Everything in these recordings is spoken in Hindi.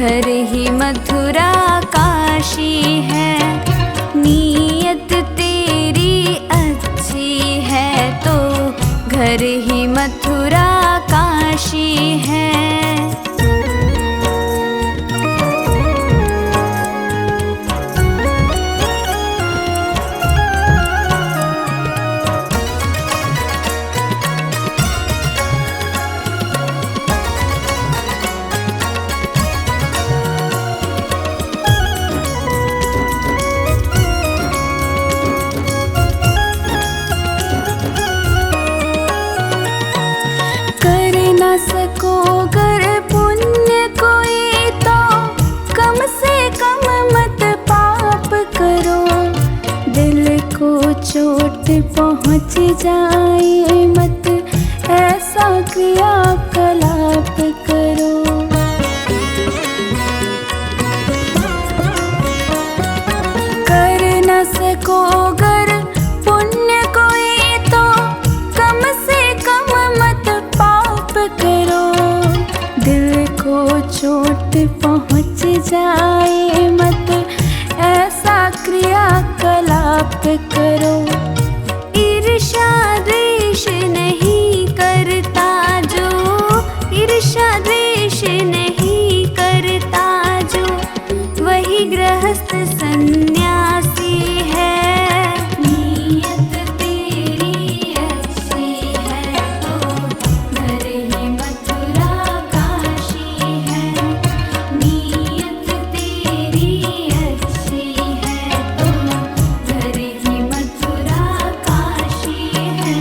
घर ही मथुरा काशी है। नीयत तेरी अच्छी है तो घर ही मथुरा काशी है। सको कर पुण्य कोई तो कम से कम मत पाप करो। दिल को चोट पहुँच जाए मत ऐसा क्रियाकलाप करो। कर न सको गर पुण्य कोई तो कम से कम मत पाप करो। दिल को चोट पहुँच जाए मत ऐसा क्रियाकलाप करो। ईर्ष्या द्वेष नहीं करता जो, ईर्ष्या द्वेष नहीं करता जो, वही गृहस्थ सन्यासी है। नीयत तेरी अच्छी है तो घर ही मथुरा काशी है। नीयत तेरी अच्छी है तो घर ही मथुरा काशी है।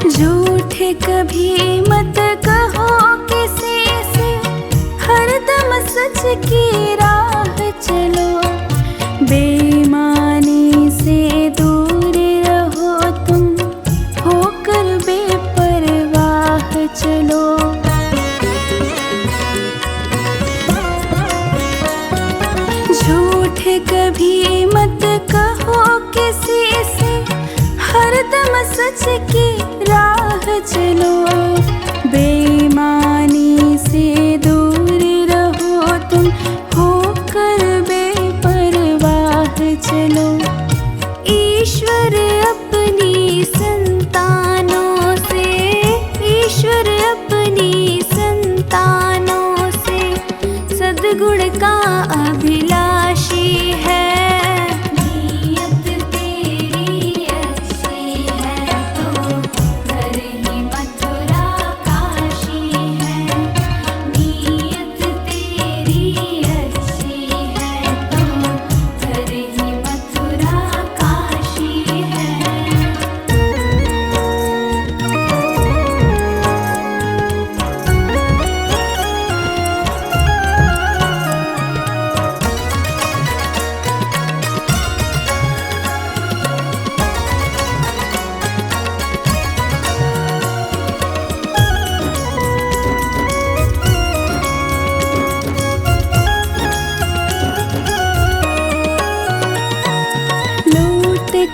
झूठ कभी मत कहो किसी से, हरदम सच की राह चलो। बेईमानी से दूर रहो तुम, होकर बेपरवाह चलो। झूठ कभी मत कहो किसी से, हरदम सच की राह चलो। बेईमानी से दूर रहो तुम, होकर बेपरवाह चलो। ईश्वर अपनी संतानों से, ईश्वर अपनी संतानों से सद्गुण का अभिलाषी है। नीयत तेरी अच्छी है तो घर ही मथुरा काशी है। नीयत तेरी अच्छी है तो घर ही मथुरा काशी है।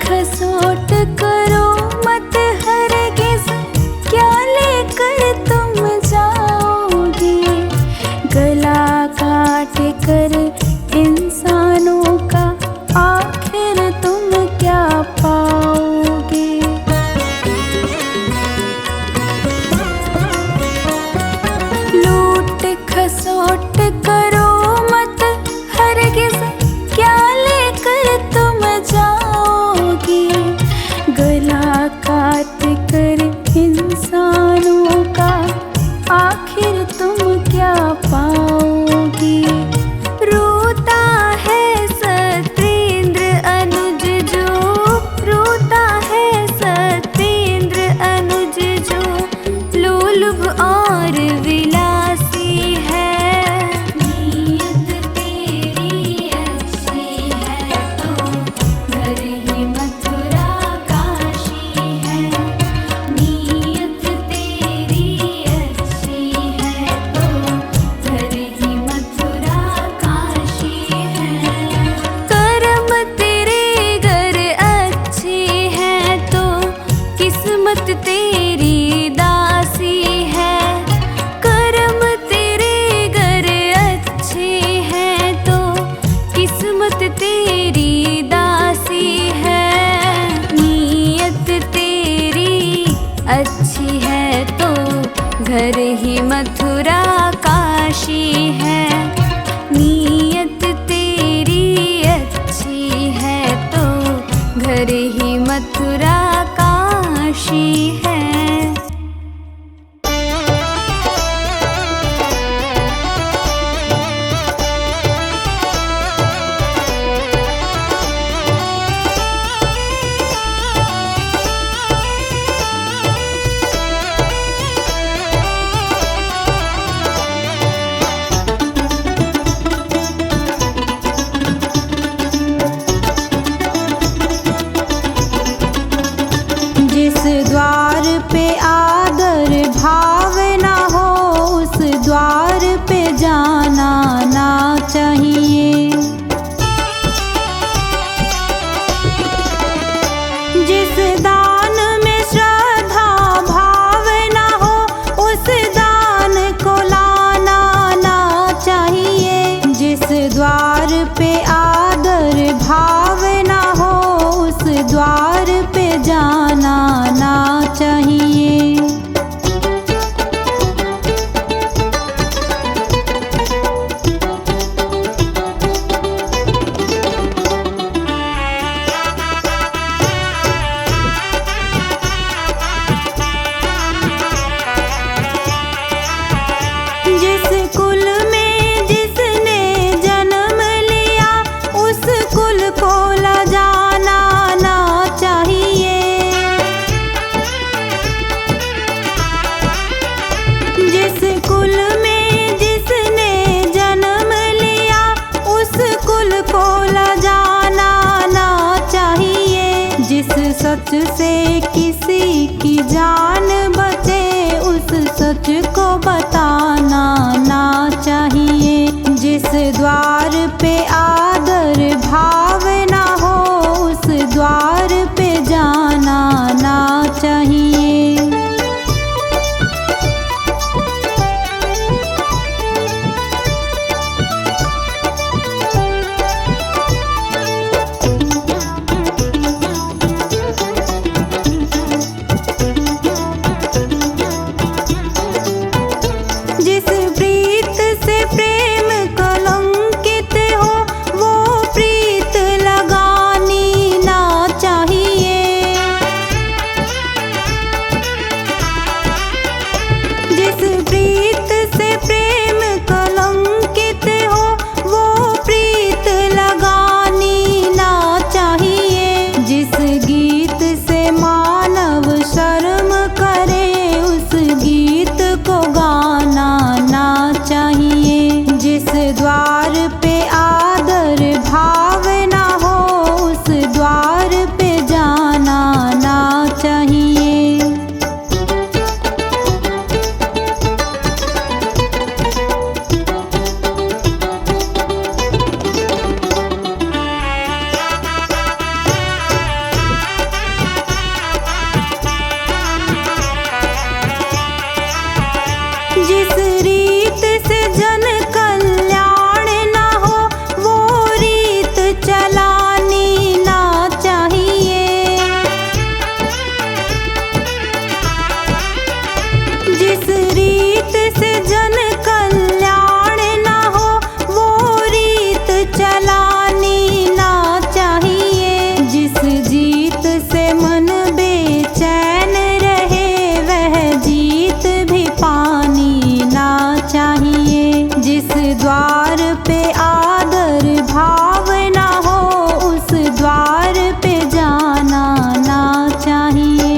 खसोट करो मत हरगिज़, क्या लेकर तुम जाओगे। गला काट कर इंसानों का आखिर तुम क्या पाओगे। लूट खसोट करो मत हरगिज़, क्या लेकर तुम जाओगे। गला काट कर इंसानों का आखिर तुम क्या पाओगे। रोता है सत्येंद्र अनुज जो, रोता है सत्येंद्र अनुज जो, लोलुभ और विलासी है। ही मथुरा काशी है। नीयत तेरी अच्छी है तो घर ही मथुरा काशी है। जिस द्वार पे आदर भाव ना हो उस द्वार पे जाना ना चाहिए। जिस दान में श्रद्धा भाव ना हो उस दान को लाना ना चाहिए। जिस द्वार पे आदर भाव ना हो उस द्वार पे जाना ना चाहिए। जिस कुल में जिसने जन्म लिया उस कुल को लजाना ना चाहिए। जिस कुल में जिसने जन्म लिया उस कुल को लजाना ना चाहिए। जिस सच से किसी की जान बचे उस सच को बताना ना चाहिए। जिस द्वार पे आदर भाव ना हो उस द्वार पे जाना ना चाहिए। जिस प्रीत से प्रेम कलंकित हो वो प्रीत लगानी ना चाहिए। जिस प्रीत से प्रेम कलंकित हो वो प्रीत लगानी ना चाहिए। जिस गीत से मानव शर्म करे उस गीत को गाना ना चाहिए। जिस द्वार पे आदर भाव ना हो उस द्वार पे जाना ना चाहिए। जिस रीत से जन कल्याण ना हो वो रीत चलानी ना चाहिए। जिस रीत से जन कल्याण ना हो वो रीत चलानी ना चाहिए। जिस जीत से मन बेचैन रहे वह जीत भी पानी ना चाहिए। जिस द्वार पे आदर भाव ना हो उस द्वार पे जाना ना चाहिए।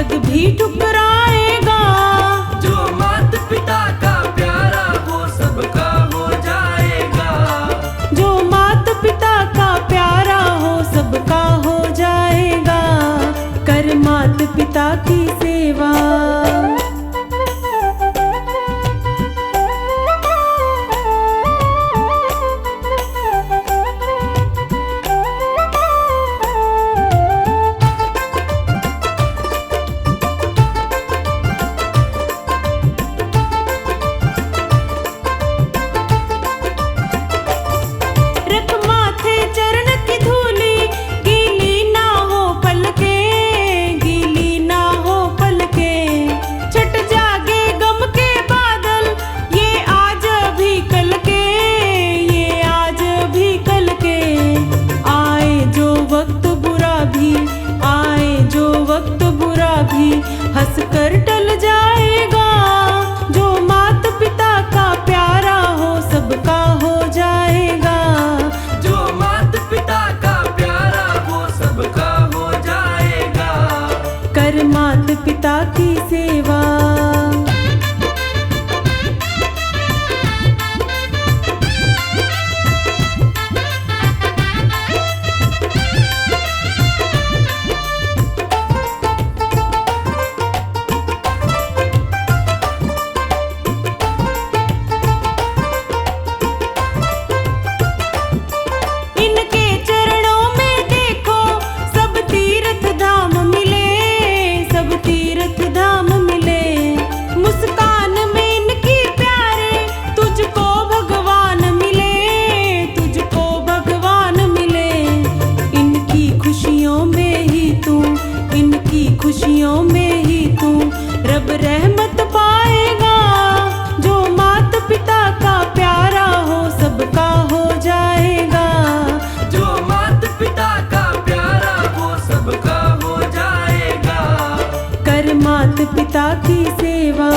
जग भी ठुकराएगा। जो माता पिता का प्यारा वो सबका हो जाएगा। जो माता पिता का प्यारा हो सबका हो जाएगा। कर माता पिता की सेवा। रख माथे चरण की धूली, गीली ना हो पलके, गीली ना हो पलके। छट जागे गम के बादल, ये आज भी कल के, ये आज भी कल के। आए जो वक्त बुरा भी, आए जो वक्त बुरा भी, हंस कर टल जाएगा। जो माता पिता का प्यारा हो सबका हो जाएगा। जो माता पिता का प्यारा वो सबका हो जाएगा। कर माता पिता की सेवा। इनके चरणों में देखो सब तीर्थ धाम मिले, सब तीर्थ धाम मिले। मुस्कान में इनकी प्यारे, तुझको भगवान मिले, तुझको भगवान मिले। इनकी खुशियों में ही तू, इनकी खुशियों में ही तू रब रहमत पाएगा। जो माता पिता का प्यारा हो सबका हो जाएगा। जो माता पिता का प्यारा वो सबका हो जाएगा। कर माता पिता की सेवा।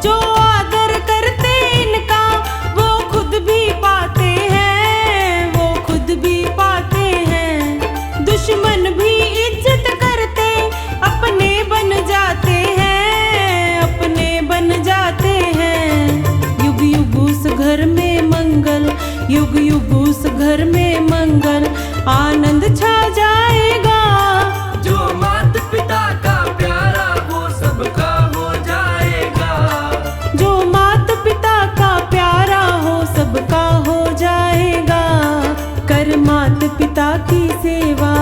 जो आदर करते इनका वो खुद भी पाते हैं, वो खुद भी पाते हैं। दुश्मन भी इज्जत करते अपने बन जाते हैं, अपने बन जाते हैं। युग युग उस घर में मंगल, युग युग उस घर में मंगल, आनंद छा जाएगा। जो माता पिता का प्यारा वो सबका हो जाएगा। जो माता पिता का प्यारा हो सबका हो जाएगा। कर माता पिता की सेवा।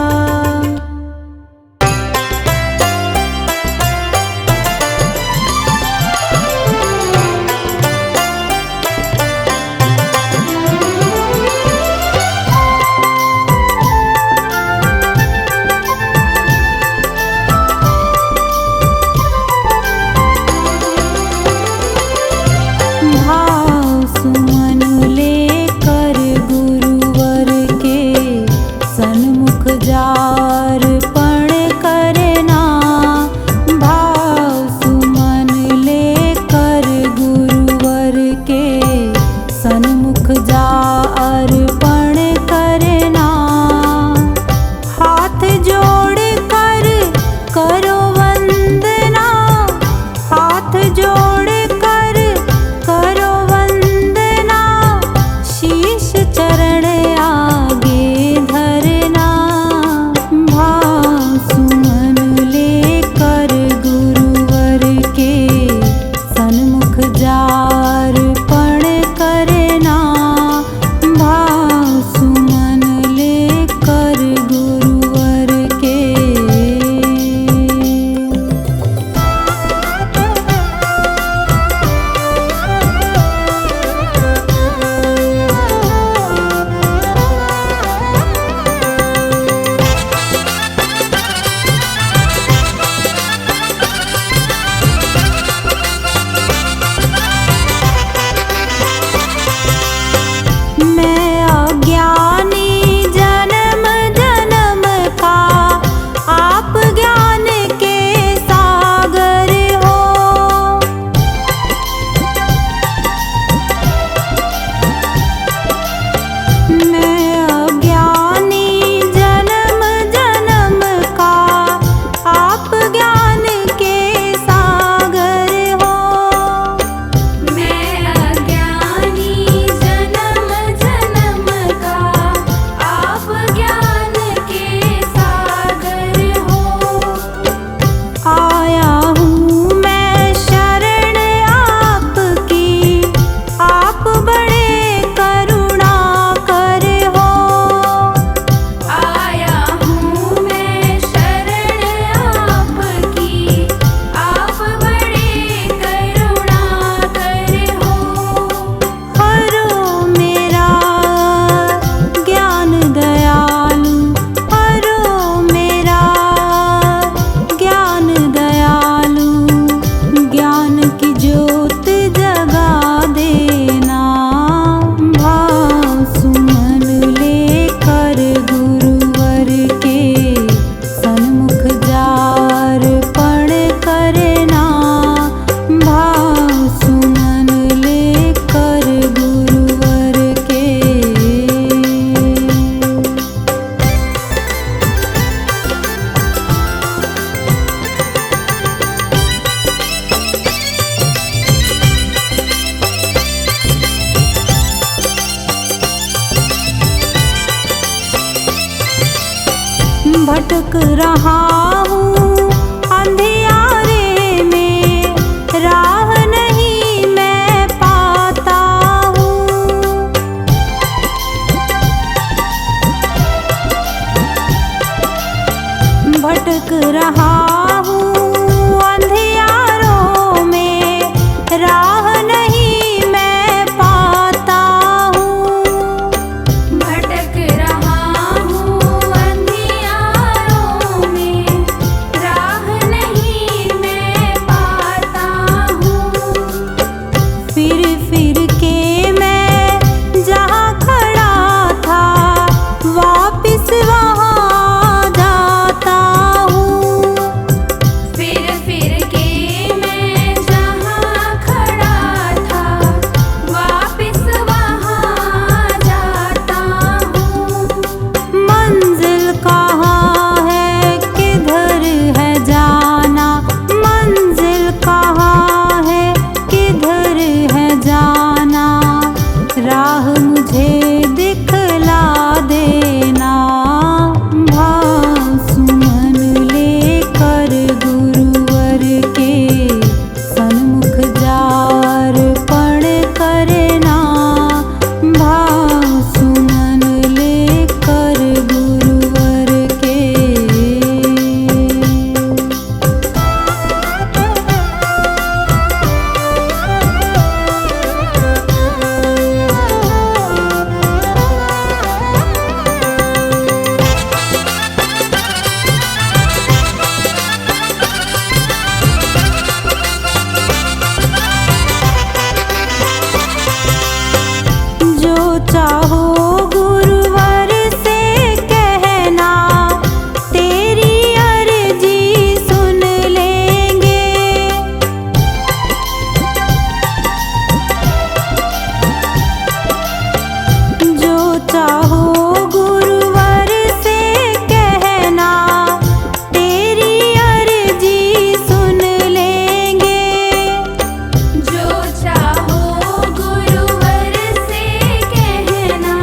भटक रहा हूँ अंधियारे में, राह नहीं मैं पाता हूँ। भटक रहा हूँ अंधियारों में, राह नहीं मैं पाता हूँ। भटक रहा हूँ अंधियारों में, राह नहीं मैं पाता हूँ। फिर फिर के मैं जहाँ खड़ा था, वापिस वहाँ जाता हूँ। फिर के मैं जहाँ खड़ा था, वापिस वहाँ जाता हूँ। मंजिल कहाँ है, किधर है जाना, मंजिल कहाँ है, किधर है जाना, राह मुझे दिखला देना। भाव सुमन लेकर गुरुवर के सन्मुख जार पण करना। भाव सुमन लेकर गुरुवर के। जो चाहो गुरुवर से कहना, तेरी अर्जी सुन लेंगे। जो चाहो गुरुवर से कहना, तेरी अर्जी सुन लेंगे। जो चाहो गुरुवर से कहना,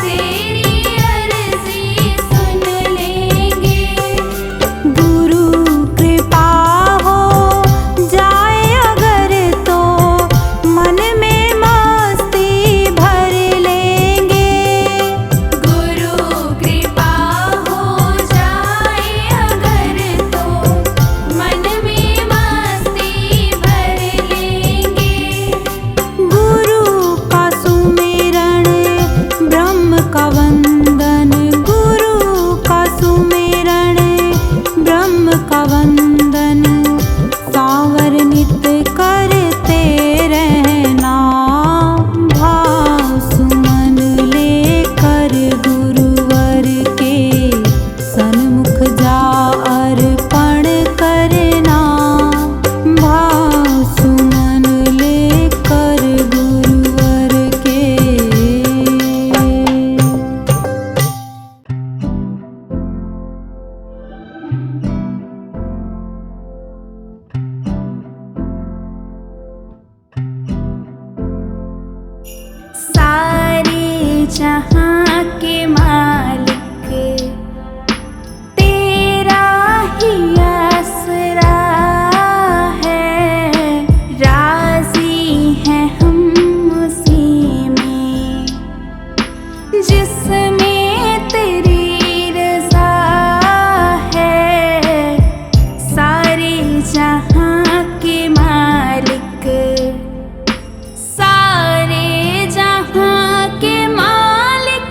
तेरी अर्जी सुन लेंगे। गुरु कृपा हो जाए अगर तो, मन में मस्ती भर लेंगे। गुरु कृपा हो जाए अगर तो, मन में मस्ती भर लेंगे। गुरु का सुमिरन ब्रह्म का वंदन, गुरु का सुमिरन ब्रह्म का वंदन, सावर नित करते रहना। भाव सुमन लेकर गुरुवर के सन्मुख जा अर्पण करना। भाव सुमन लेकर गुरुवर के। सारे जहाँ के मालिक, तेरा ही आसरा है। राजी हैं हम उसी में, जिसमें तेरी रज़ा है। सारे जहाँ के मालिक, सारे जहाँ के मालिक,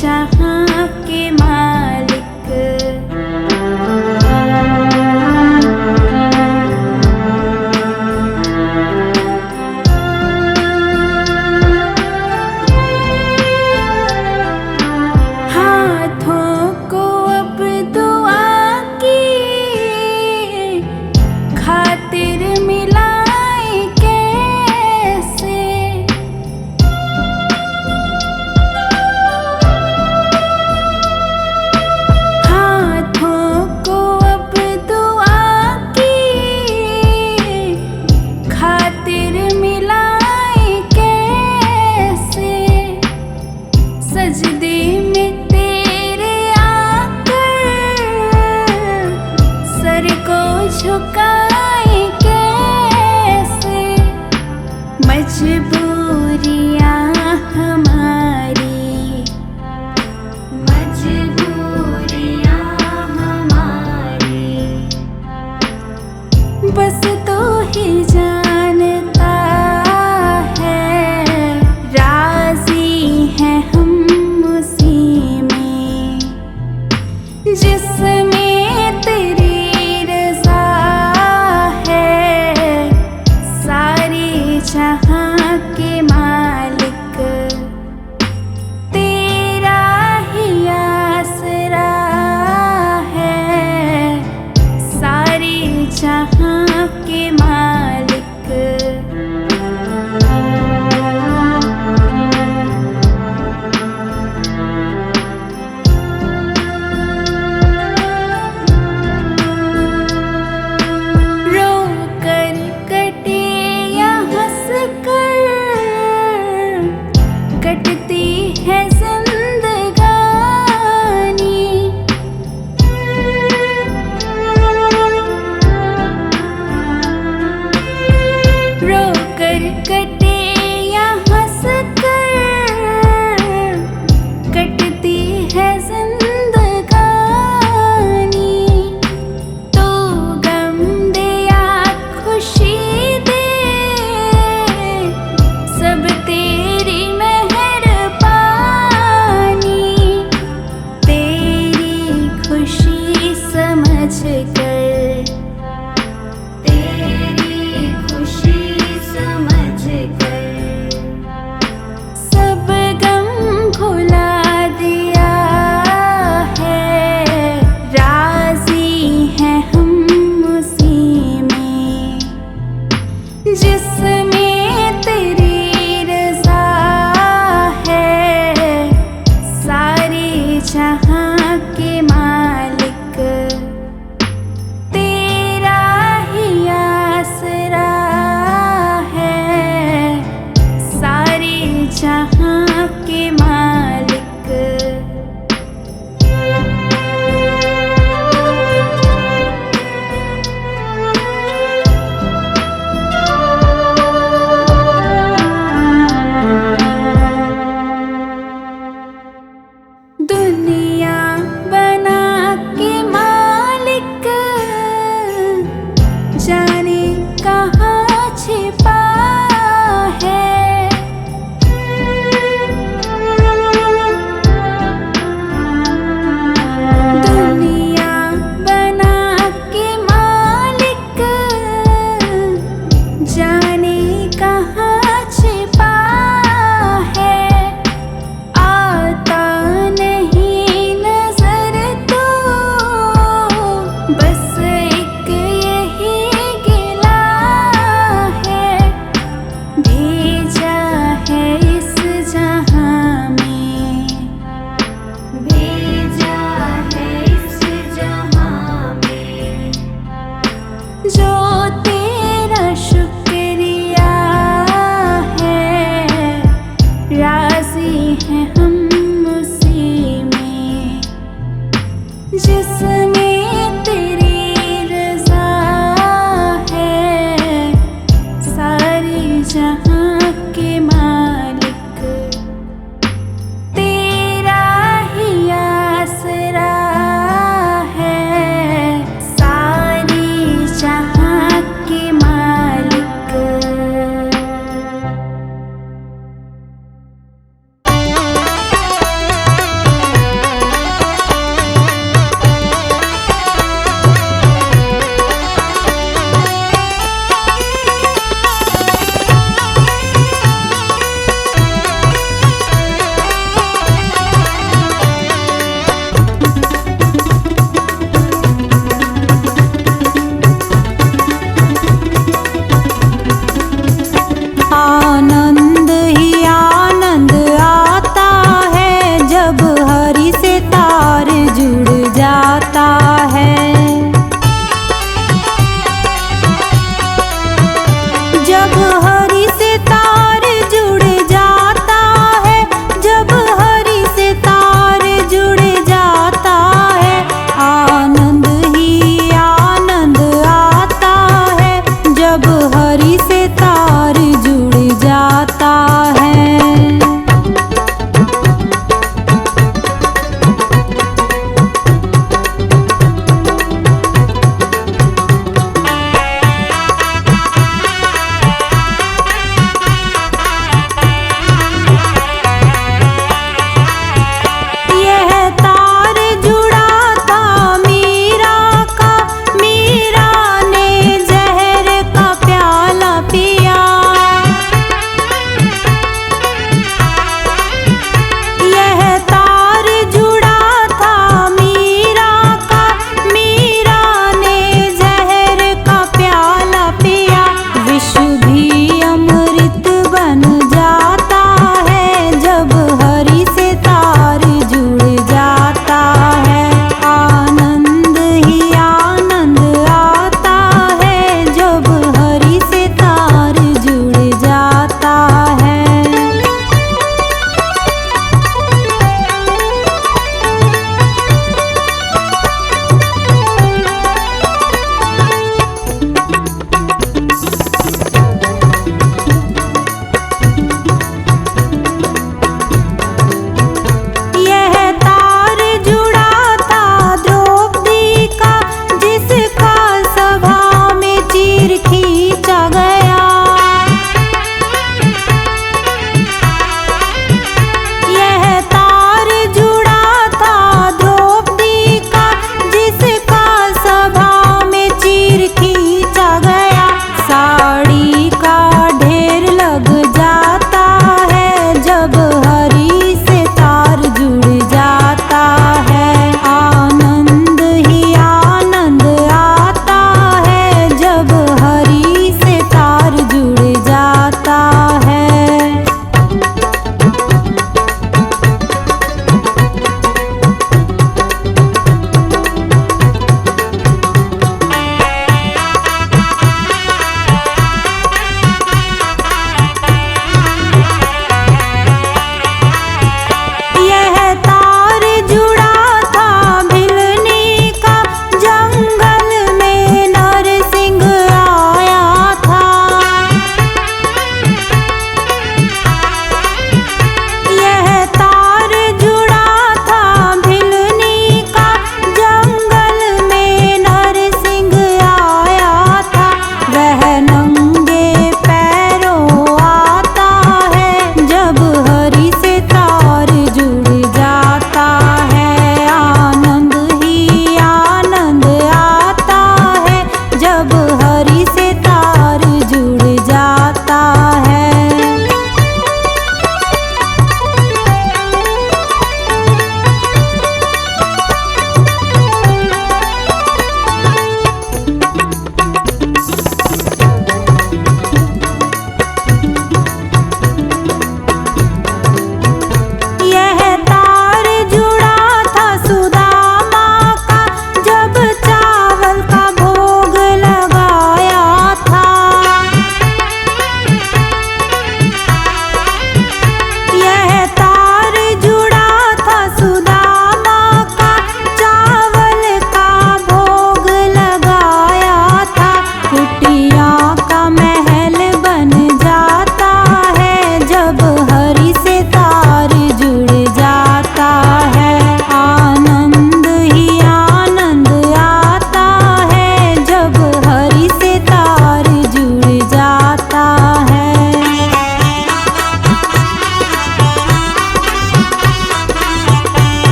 जहां के मालिक। हाथों को अब दुआ की खातिर मिलाए कैसे।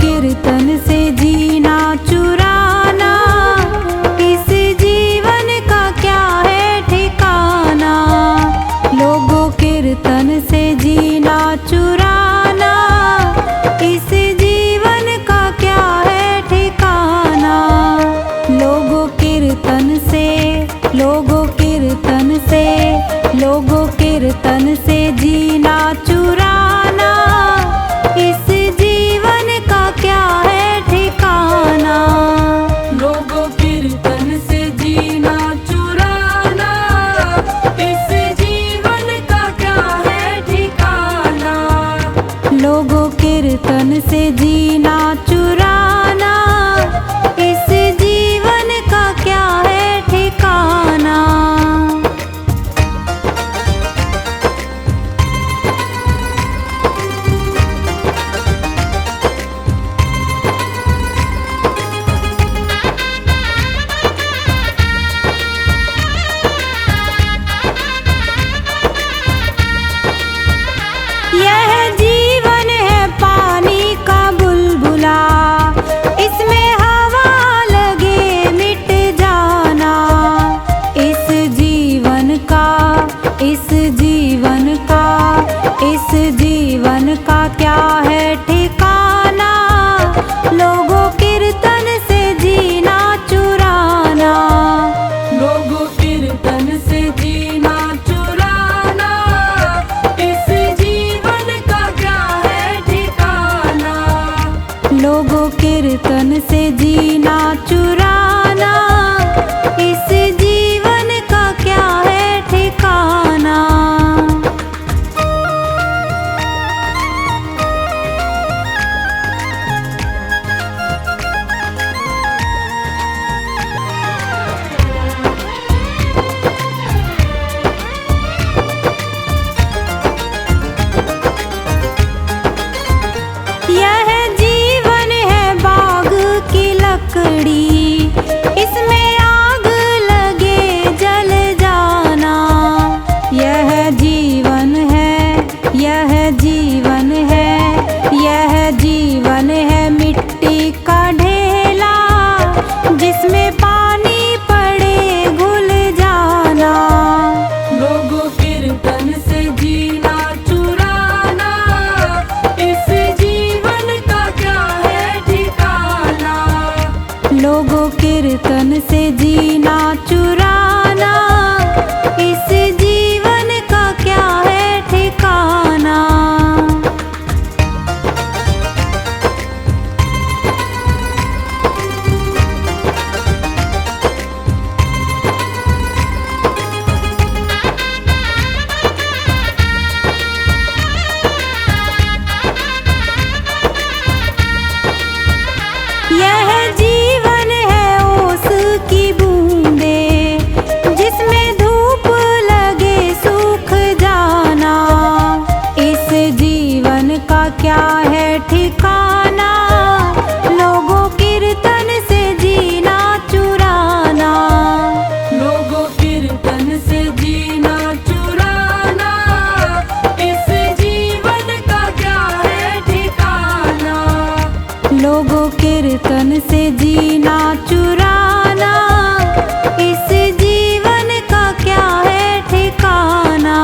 कीर्तन से जीना चुराना, इस जीवन का क्या है ठिकाना। लोगों कीर्तन से जीना चुराना, इस जीवन का क्या है ठिकाना। लोगों कीर्तन से, लोगों कीर्तन से, लोगों कीर्तन से जीना चुराना, इस जीवन का क्या है ठिकाना। लोगों कीर्तन से जीना चुराना, इस जीवन का क्या है ठिकाना। लोगों कीर्तन से जीना चुराना, इस जीवन का क्या है ठिकाना। यह जीवन है पानी का बुलबुला, इसमें हवा लगे मिट जाना। इस जीवन का, इस जीवन का, इस जीवन का क्या है ठिकाना। लोगों कीर्तन से जीना चुराना, लोगों कीर्तन से जीना चुराना, इस जीवन का क्या है ठिकाना। लोगों कीर्तन से जीना चुराना, इस जीवन का क्या है ठिकाना। यह जीवन है बाग की लकड़ी, इसमें आग लगे जल जाना। यह जीवन है, यह जीवन है, यह जीवन है मिट्टी का ढेला, जिसमें पानी पड़े घुल जाना। लोगों कीर्तन से जीना चुराना, इस जीवन का क्या है ठिकाना। लोगों कीर्तन से जीना चुराना, इस जीवन का क्या है ठिकाना। यह जीवन है ओस की बूंदे, जिसमें धूप लगे सूख जाना। इस जीवन का क्या है ठिकाना। लोगों कीर्तन से जीना चुराना, लोगों कीर्तन से जीना चुराना, इस जीवन का क्या है ठिकाना। लोगों कीर्तन से जीना चुराना, इस जीवन का क्या है ठिकाना।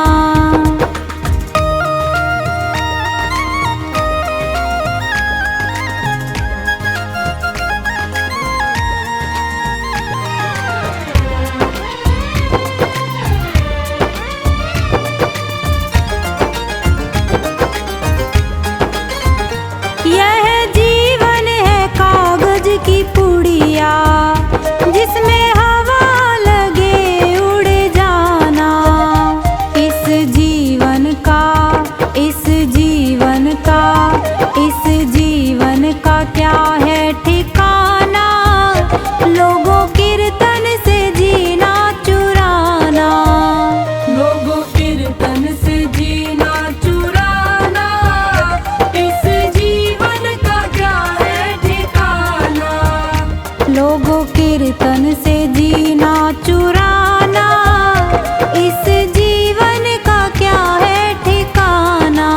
यह जीवन है कागज की पुड़िया, जिसमें हवा लगे उड़ जाना। इस जीवन का, इस जीवन का, इस जीवन का क्या है ठिकाना। लोगों कीर्तन से जीना चुराना, लोगों कीर्तन से जीना चुराना, इस जीवन का क्या है ठिकाना। लोगों कीर्तन से जीना चुराना, इस जीवन का क्या है ठिकाना।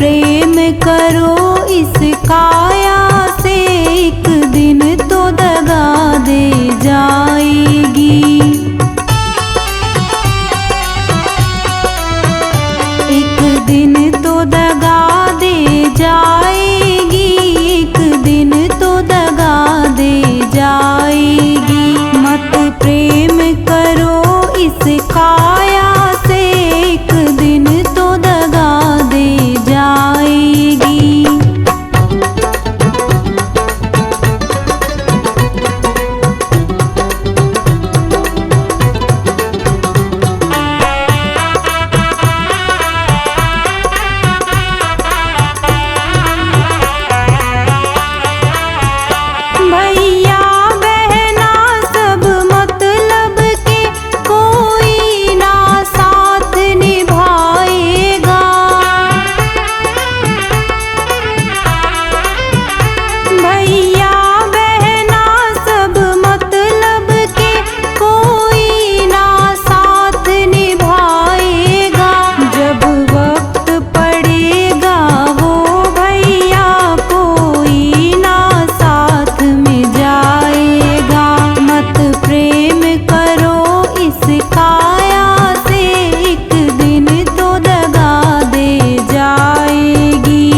प्रेम करो इस काया से, एक दिन तो दगा दे जाएगी। एक दिन तो दगा दे जाएगी, एक दिन तो दगा दे जाएगी। मत प्रेम करो इस काया से, एक दिन तो दगा दे जाएगी। भैया बहना सब मतलब के, कोई ना साथ निभाएगा। भैया बहना सब मतलब के, कोई ना साथ निभाएगा। जब वक्त पड़ेगा वो भैया कोई ना साथ में जाएगा। मत प्रेम करो इस काया से, एक दिन तो दगा दे जाएगी।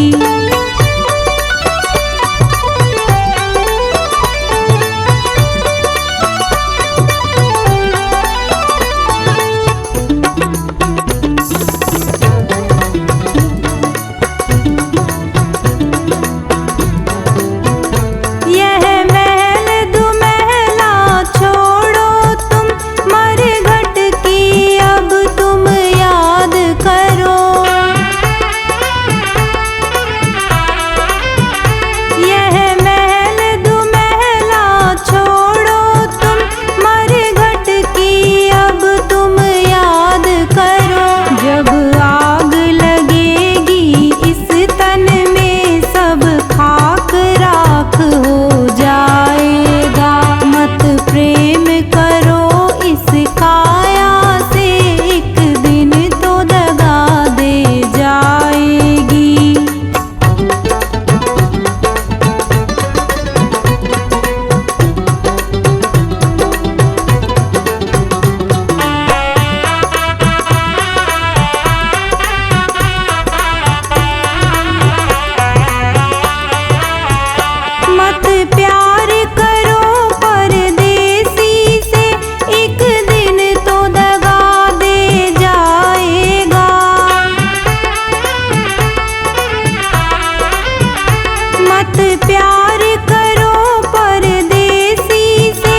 यह महल दुमहला छोड़ो तुम, मरघट की अब तुम याद करो। यह महल दुमहला छोड़ो तुम, मरघट की अब तुम याद करो। जब आग लगेगी इस तन में, सब खाक राख हो जाएगा। मत प्रेम करो इस काया से, एक दिन तो दगा दे जाएगी। मत प्यार करो परदेसी से, एक दिन तो दगा दे जाएगा। मत प्यार करो परदेसी से,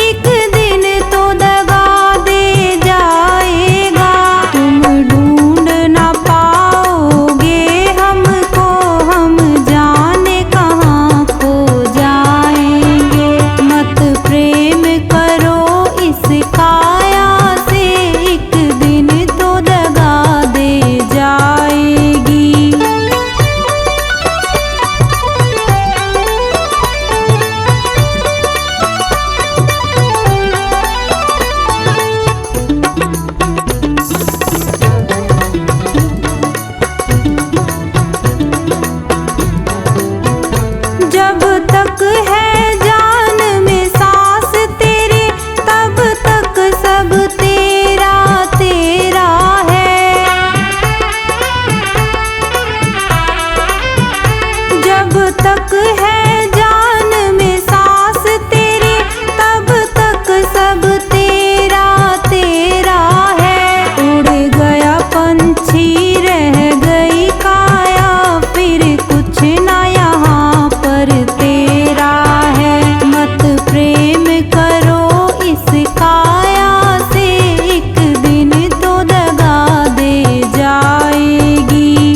एक दिन तो दगा दे जाएगा। तुम ढूंढ ना पाओगे हमको, हम जाने कहाँ खो जाएंगे। मत प्रेम करो इस काया से, एक दिन तो दगा दे जाएगी। जब तक है जान में सांस तेरे, तब तक सब तेरा तेरा है। जब तक है जान में सांस तेरे, तब तक सब तेरा तेरा है। उड़ गया पंछी रह गई काया, फिर कुछ ना यहाँ पर तेरा है। मत प्रेम करो इस काया से, एक दिन तो दगा दे जाएगी।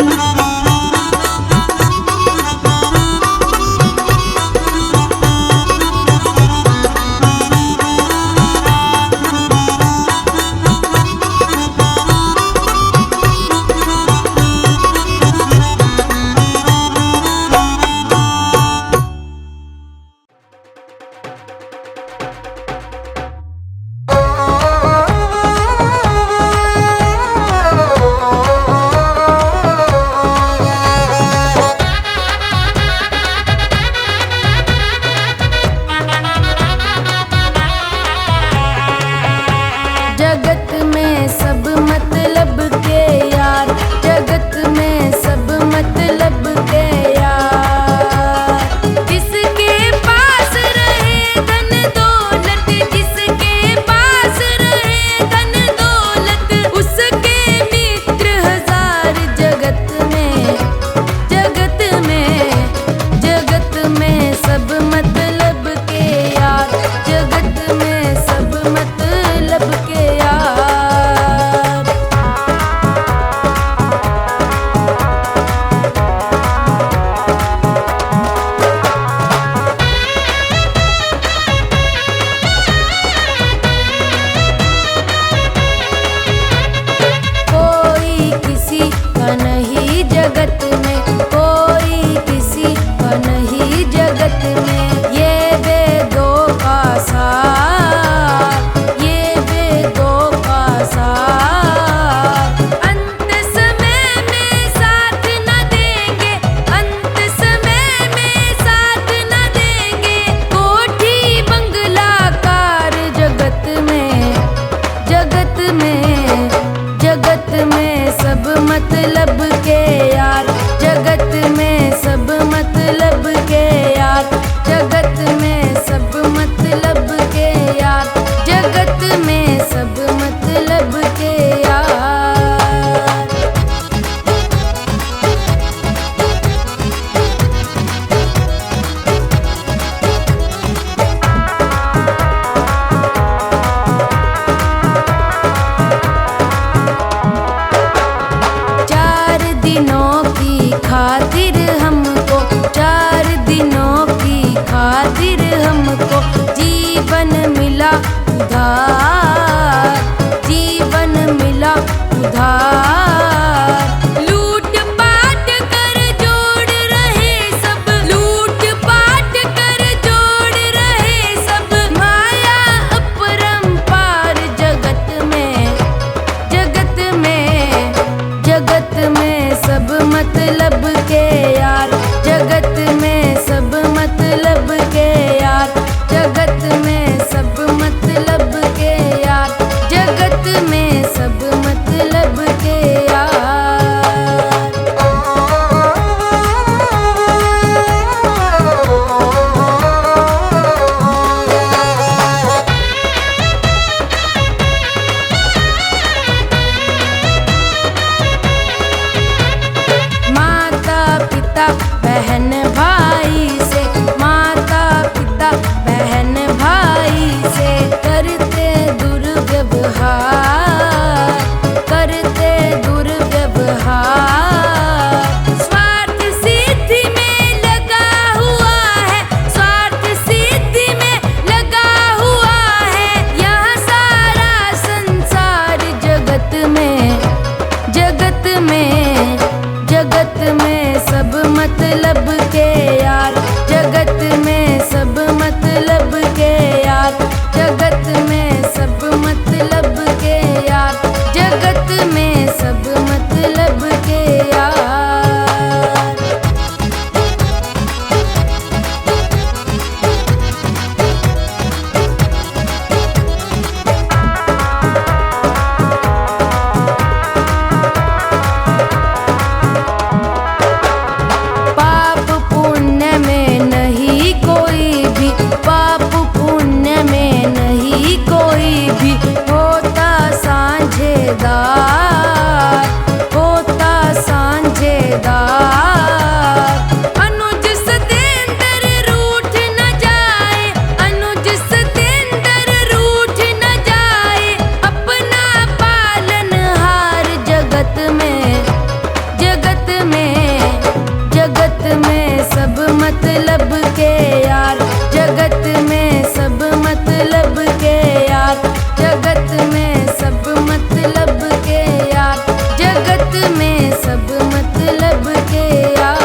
जगत में सब मतलब के यार, जगत में सब मतलब के यार, जगत में सब मतलब के यार।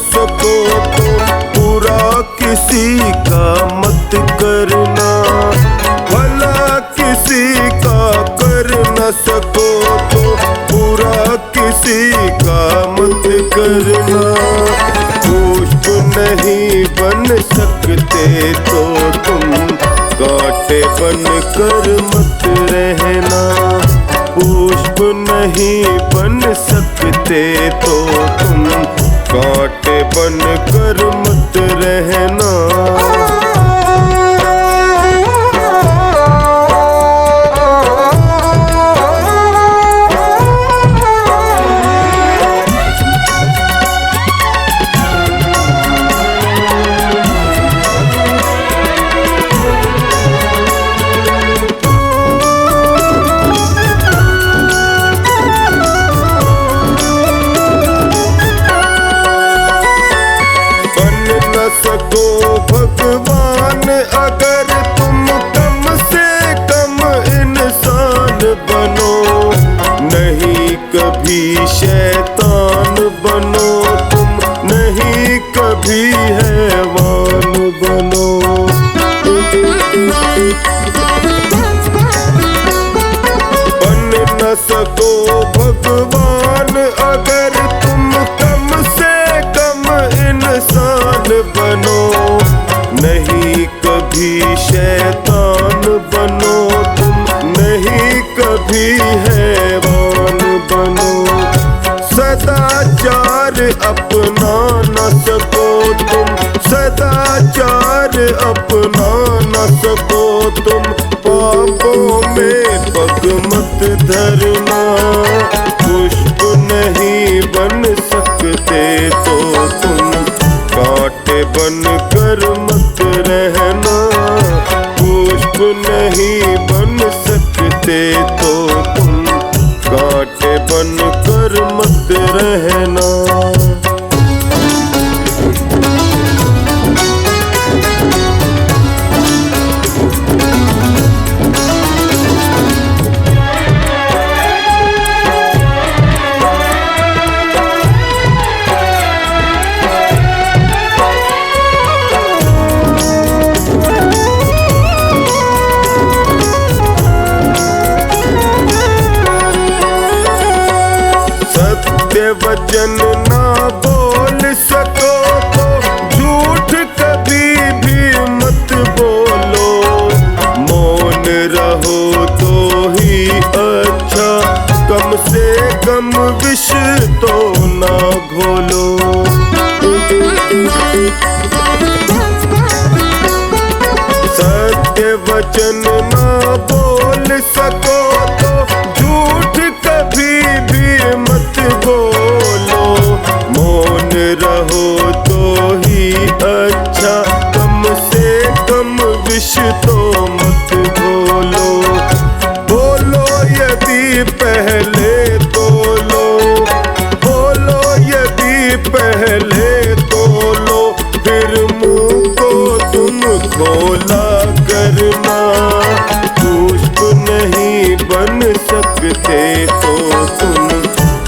सको तो बुरा किसी का मत करना, भला किसी का कर न सको तो बुरा किसी का मत करना। पुष्प नहीं बन सकते तो तुम कांटे बन कर मत रहना, पुष्प नहीं बन सकते तो तुम कांटे बन कर मत रहना। भगवान अगर तुम कम से कम इंसान बनो, नहीं कभी शैतान बनो, तुम नहीं कभी हैवान बनो। बन न सको भगवान अगर तुम कम से कम इंसान बनो, नहीं कभी शैतान बनो, तुम नहीं कभी हैवान बनो। सदाचार अपना न सको तुम, सदाचार अपना न सको तुम, पापों में पग मत धरना। पुष्प नहीं बन सकते तो तुम कांटे बन कर मत रहना, पुष्प नहीं बन सकते तो तुम कांटे बन कर मत रहना। वचन ना बोल सको तो झूठ कभी भी मत बोलो, मौन रहो तो ही अच्छा, कम से कम विष तो ना घोलो। सत्य वचन ना बोल सको तो झूठ कभी भी मत बोलो, मौन रहो तो ही अच्छा, कम से कम विष तो मत बोलो। बोलो यदि पहले तोलो, बोलो यदि पहले तोलो, फिर मुंह को तुम खोला करना। पुष्प नहीं बन सकते तो तुम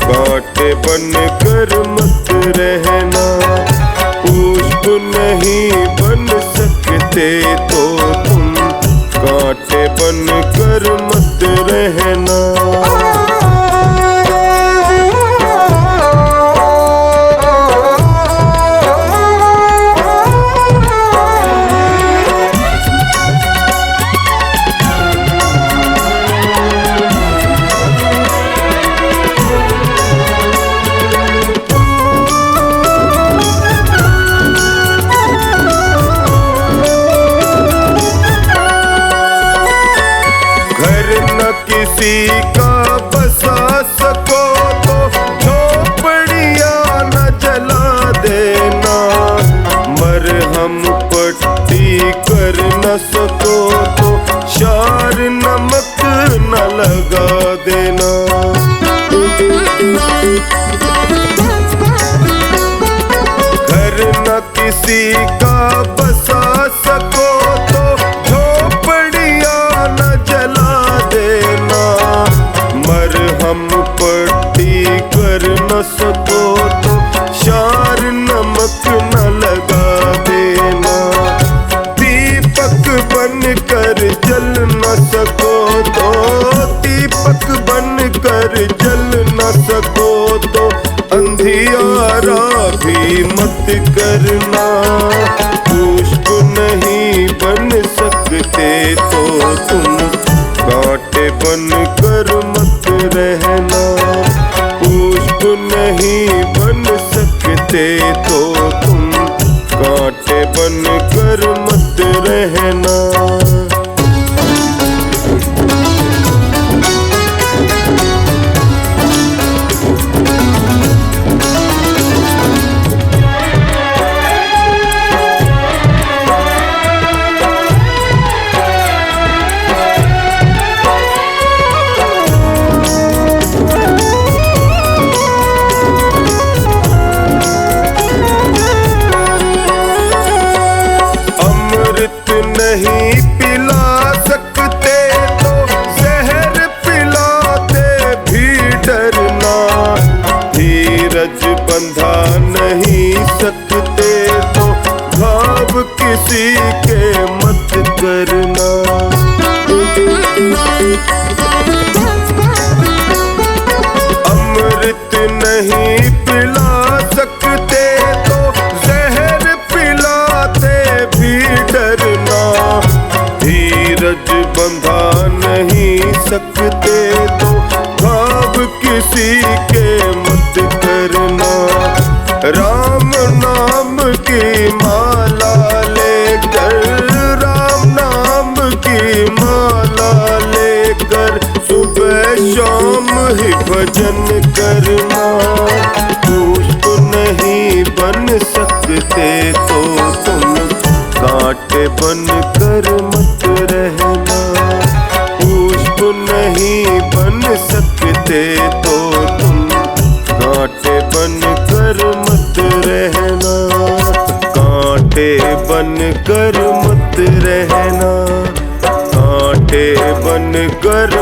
कांटे बन कर मत रहना, पुष्प नहीं बन सकते तो तुम कांटे बन कर मत रहना। किसी का बसा सको तो झोपड़ियां न जला देना। मरहम पट्टी कर न सको तो शार नमक न लगा देना। दीपक बन कर जल न सको तो दीपक बन कर जल न सको तो अंधियारा भी मत करना। पुष्प नहीं बन सकते तो तुम कांटे बन कर मत रहना। पुष्प नहीं बन सकते तो तुम कांटे बन कर मत रहना। नहीं पिला सकते तो जहर पिलाते भी डरना। धीरज बंधा नहीं सकते तो घाव किसी के मत करना। अमृत नहीं पिला सकते तो जहर पिलाते भी डरना। धीरज बंधा नहीं सकते तो घाव किसी के मत करना। राम नाम की माला लेकर राम नाम की माला लेकर सुबह शाम ही भजन करना। पुष्प नहीं बन सकते तो तुम कांटे बन कर मत रहना। पुष्प नहीं बन सकते तो तुम कांटे बन कर मत रहना। कांटे बन कर मत रहना। कांटे बन कर